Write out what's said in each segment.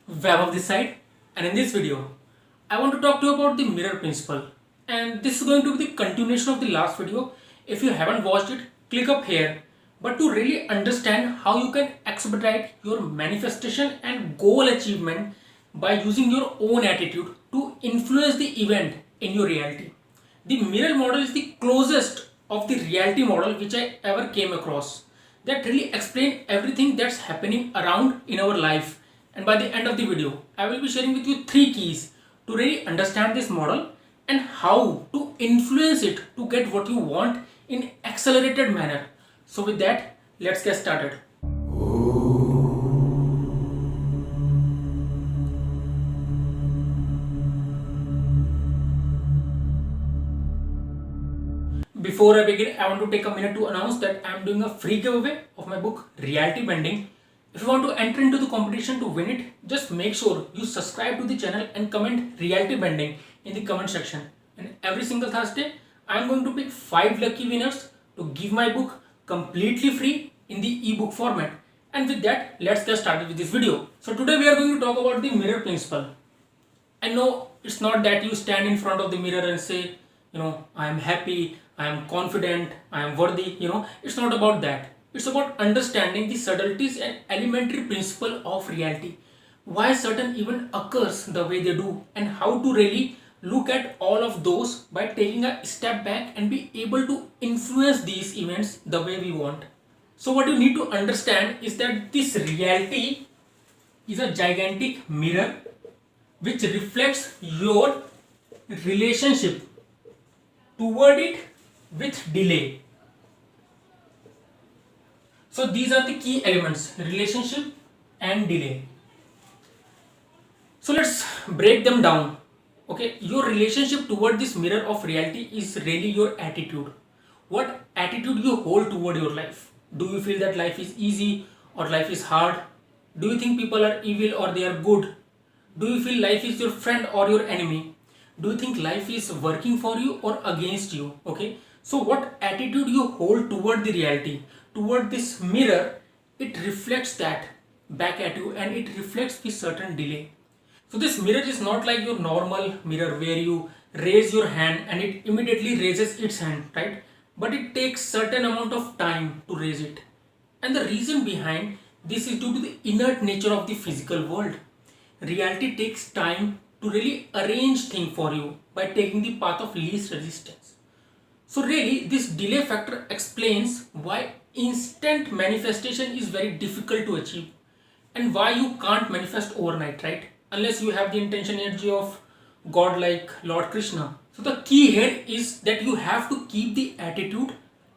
Web of this side, and in this video I want to talk to you about the mirror principle, and this is going to be the continuation of the last video. If you haven't watched it, click up here. But to really understand how you can expedite your manifestation and goal achievement by using your own attitude to influence the event in your reality, the mirror model is the closest of the reality model which I ever came across, that really explain everything that's happening around in our life. And by the end of the video, I will be sharing with you three keys to really understand this model and how to influence it to get what you want in accelerated manner. So with that, let's get started. Before I begin, I want to take a minute to announce that I am doing a free giveaway of my book Reality Bending. If you want to enter into the competition to win it, just make sure you subscribe to the channel and comment Reality Bending in the comment section. And every single Thursday, I am going to pick 5 lucky winners to give my book completely free in the ebook format. And with that, let's get started with this video. So today we are going to talk about the mirror principle. I know it's not that you stand in front of the mirror and say, I am happy, I am confident, I am worthy. It's not about that. It's about understanding the subtleties and elementary principle of reality. Why certain event occurs the way they do, and how to really look at all of those by taking a step back and be able to influence these events the way we want. So what you need to understand is that this reality is a gigantic mirror which reflects your relationship toward it with delay. So these are the key elements: relationship and delay. So let's break them down. Okay, your relationship toward this mirror of reality is really your attitude. What attitude you hold toward your life? Do you feel that life is easy or life is hard? Do you think people are evil or they are good? Do you feel life is your friend or your enemy? Do you think life is working for you or against you? Okay, so what attitude you hold toward the reality, toward this mirror, it reflects that back at you, and it reflects with certain delay. So this mirror is not like your normal mirror where you raise your hand and it immediately raises its hand, right? But it takes certain amount of time to raise it. And the reason behind this is due to the inert nature of the physical world. Reality takes time to really arrange things for you by taking the path of least resistance. So really this delay factor explains why instant manifestation is very difficult to achieve, and why you can't manifest overnight, right? Unless you have the intention energy of God like Lord Krishna. So the key here is that you have to keep the attitude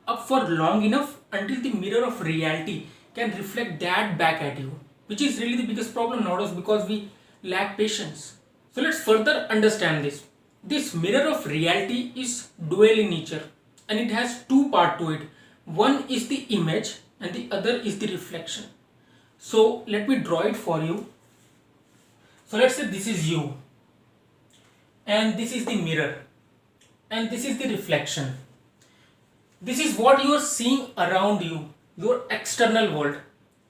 up for long enough until the mirror of reality can reflect that back at you, which is really the biggest problem nowadays because we lack patience. So let's further understand this. This mirror of reality is dual in nature, and it has two parts to it. One is the image and the other is the reflection. So let me draw it for you. So let's say this is you, and this is the mirror, and this is the reflection. This is what you are seeing around you, your external world.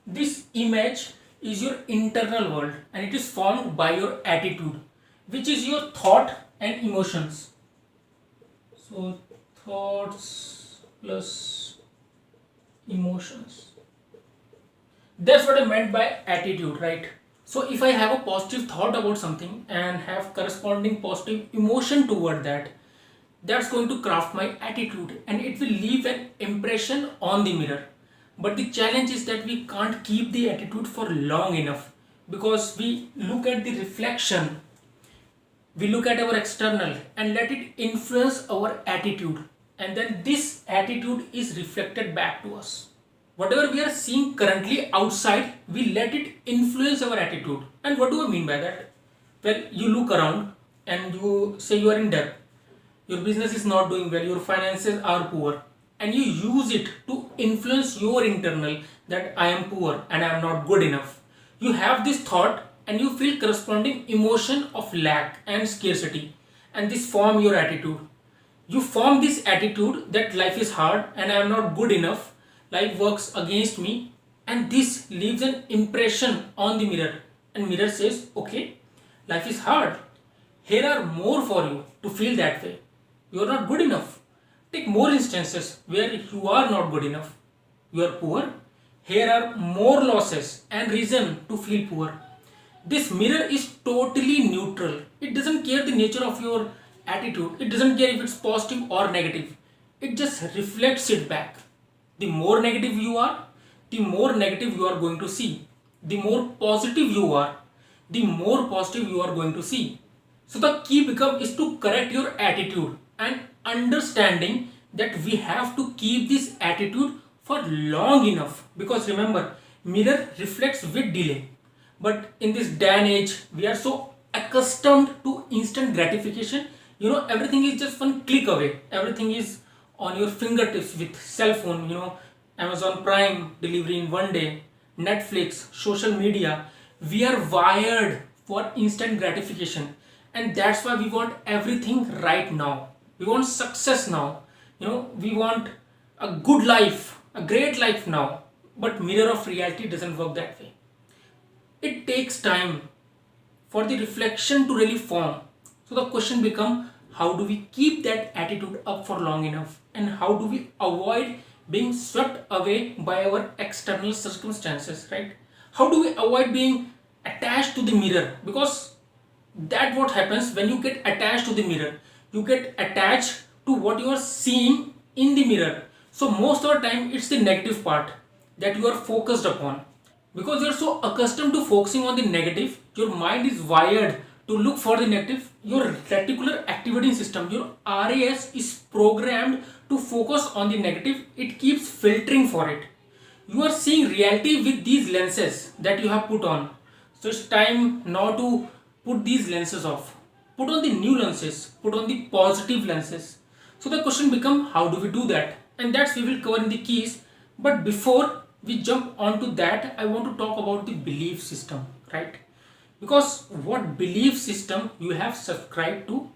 This image is your internal world, and it is formed by your attitude, which is your thought and emotions. So thoughts plus emotions. That's what I meant by attitude, right? So if I have a positive thought about something and have corresponding positive emotion toward that, that's going to craft my attitude and it will leave an impression on the mirror. But the challenge is that we can't keep the attitude for long enough, because we look at the reflection, we look at our external and let it influence our attitude, and then this attitude is reflected back to us. Whatever we are seeing currently outside, we let it influence our attitude. And what do I mean by that? Well, you look around and you say you are in debt, your business is not doing well, your finances are poor, and you use it to influence your internal, that I am poor and I am not good enough. You have this thought and you feel corresponding emotion of lack and scarcity, and this form your attitude. You form this attitude that life is hard and I am not good enough, life works against me, and this leaves an impression on the mirror, and mirror says, okay, life is hard. Here are more for you to feel that way. You are not good enough. Take more instances where you are not good enough. You are poor. Here are more losses and reason to feel poor. This mirror is totally neutral. It doesn't care the nature of your attitude. It doesn't care if it's positive or negative. It just reflects it back. The more negative you are, the more negative you are going to see. The more positive you are, the more positive you are going to see. So the key become is to correct your attitude and understanding that we have to keep this attitude for long enough, because remember, mirror reflects with delay. But in this day and age, we are so accustomed to instant gratification. Everything is just one click away. Everything is on your fingertips with cell phone. Amazon Prime delivery in one day, Netflix, social media. We are wired for instant gratification, and that's why we want everything right now. We want success now. We want a good life, a great life now. But mirror of reality doesn't work that way. It takes time for the reflection to really form. So the question becomes, how do we keep that attitude up for long enough, and how do we avoid being swept away by our external circumstances, right? How do we avoid being attached to the mirror? Because that what happens when you get attached to the mirror. You get attached to what you are seeing in the mirror. So most of the time it's the negative part that you are focused upon. Because you're so accustomed to focusing on the negative, your mind is wired to look for the negative. Your reticular activating system, your RAS, is programmed to focus on the negative. It keeps filtering for it. You are seeing reality with these lenses that you have put on. So it's time now to put these lenses off. Put on the new lenses. Put on the positive lenses. So the question becomes, how do we do that? And that's we will cover in the keys. But before we jump onto that, I want to talk about the belief system, right? Because what belief system you have subscribed to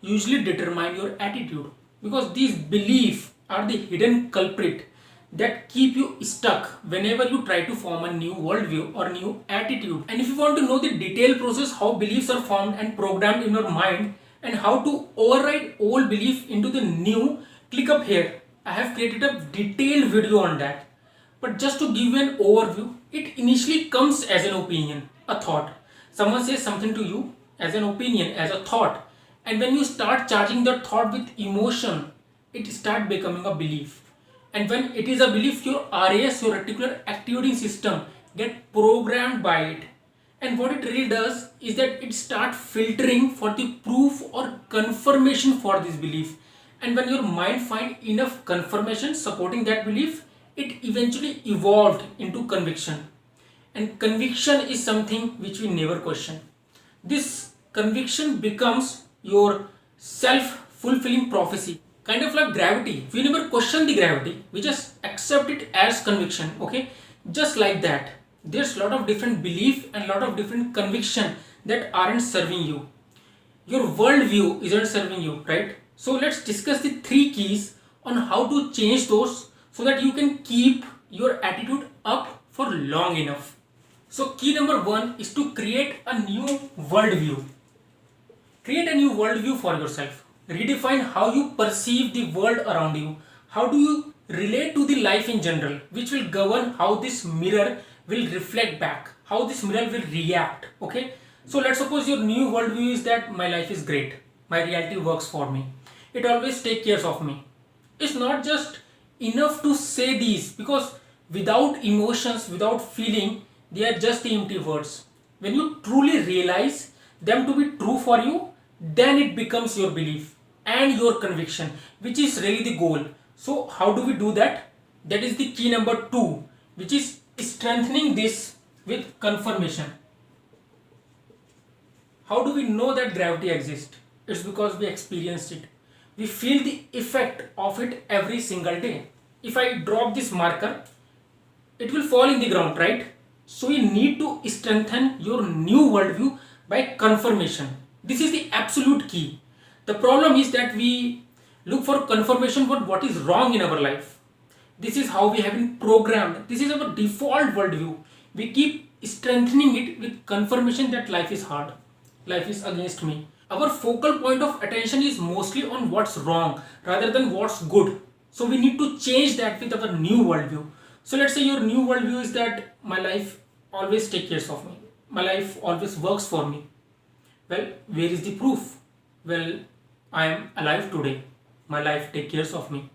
usually determine your attitude, because these beliefs are the hidden culprit that keep you stuck whenever you try to form a new worldview or new attitude. And if you want to know the detailed process how beliefs are formed and programmed in your mind, and how to override old belief into the new, click up here. I have created a detailed video on that. But just to give you an overview, it initially comes as an opinion, a thought. Someone says something to you as an opinion, as a thought, and when you start charging that thought with emotion, it starts becoming a belief. And when it is a belief, your RAS, your reticular activating system, get programmed by it. And what it really does is that it starts filtering for the proof or confirmation for this belief. And when your mind finds enough confirmation supporting that belief, it eventually evolved into conviction. And conviction is something which we never question. This conviction becomes your self-fulfilling prophecy, kind of like gravity. We never question the gravity, we just accept it as conviction. Okay, just like that, there's a lot of different belief and a lot of different conviction that aren't serving you. Your worldview isn't serving you, right? So let's discuss the three keys on how to change those so that you can keep your attitude up for long enough. So key number one is to create a new worldview. Create a new worldview for yourself. Redefine how you perceive the world around you. How do you relate to the life in general, which will govern how this mirror will reflect back, how this mirror will react. Okay, so let's suppose your new worldview is that my life is great, my reality works for me, it always takes care of me. It's not just enough to say these, because without emotions, without feeling, they are just the empty words. When you truly realize them to be true for you, then it becomes your belief and your conviction, which is really the goal. So how do we do that? That is the key number two, which is strengthening this with confirmation. How do we know that gravity exists? It's because we experienced it. We feel the effect of it every single day. If I drop this marker, it will fall in the ground, right? So you need to strengthen your new worldview by confirmation. This is the absolute key. The problem is that we look for confirmation for what is wrong in our life. This is how we have been programmed. This is our default worldview. We keep strengthening it with confirmation that life is hard, life is against me. Our focal point of attention is mostly on what's wrong rather than what's good. So we need to change that with our new worldview. So let's say your new worldview is that my life always takes care of me, my life always works for me. Well, where is the proof? Well, I am alive today. My life takes care of me.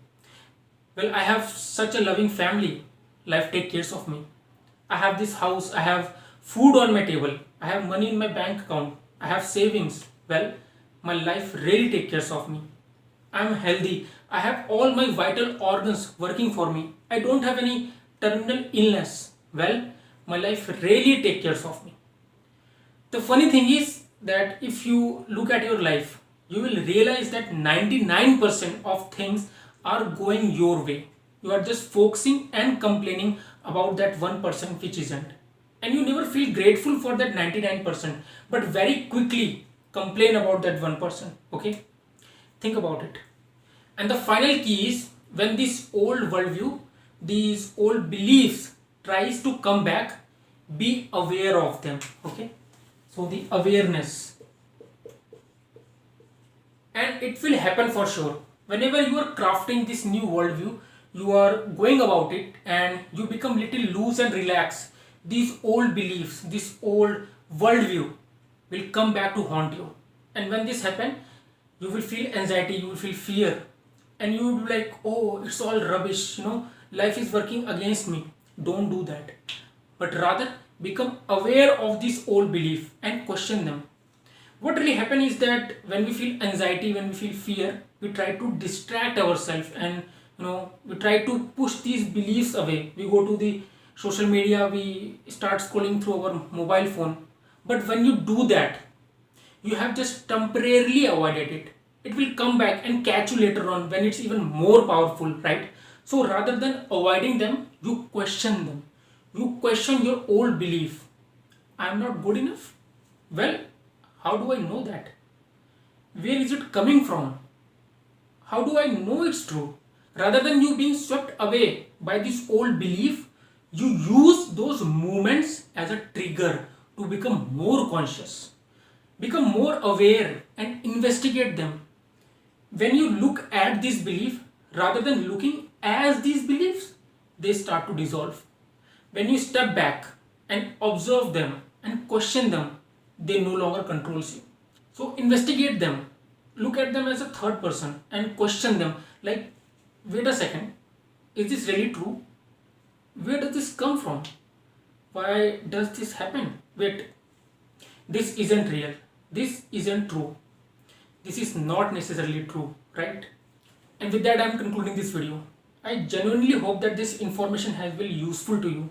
Well, I have such a loving family. Life takes care of me. I have this house. I have food on my table. I have money in my bank account. I have savings. Well, my life really takes care of me. I am healthy. I have all my vital organs working for me. I don't have any terminal illness. Well, my life really takes care of me. The funny thing is that if you look at your life, you will realize that 99% of things are going your way. You are just focusing and complaining about that 1% which isn't. And you never feel grateful for that 99%, but very quickly complain about that 1%. Okay? Think about it. And the final key is when this old worldview, these old beliefs tries to come back, be aware of them. Okay? So the awareness, and it will happen for sure. Whenever you are crafting this new worldview, you are going about it and you become little loose and relaxed. These old beliefs, this old worldview will come back to haunt you. And when this happens, you will feel anxiety, you will feel fear, and you will be like, oh, it's all rubbish, life is working against me. Don't do that. But rather become aware of this old belief and question them. What really happens is that when we feel anxiety, when we feel fear, we try to distract ourselves, and we try to push these beliefs away. We go to the social media, we start scrolling through our mobile phone. But when you do that, you have just temporarily avoided it. It will come back and catch you later on when it's even more powerful, right? So rather than avoiding them, you question them. You question your old belief. I am not good enough. Well, how do I know that? Where is it coming from? How do I know it's true? Rather than you being swept away by this old belief, you use those moments as a trigger to become more conscious, become more aware, and investigate them. When you look at this belief rather than looking as these beliefs, they start to dissolve. When you step back and observe them and question them, they no longer controls you. So investigate them, look at them as a third person and question them like, wait a second, is this really true? Where does this come from? Why does this happen? Wait, this isn't real. This isn't true. This is not necessarily true, right? And with that, I'm concluding this video. I genuinely hope that this information has been useful to you.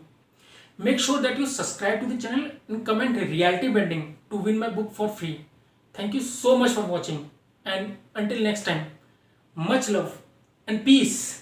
Make sure that you subscribe to the channel and comment reality bending to win my book for free. Thank you so much for watching, and until next time, much love and peace.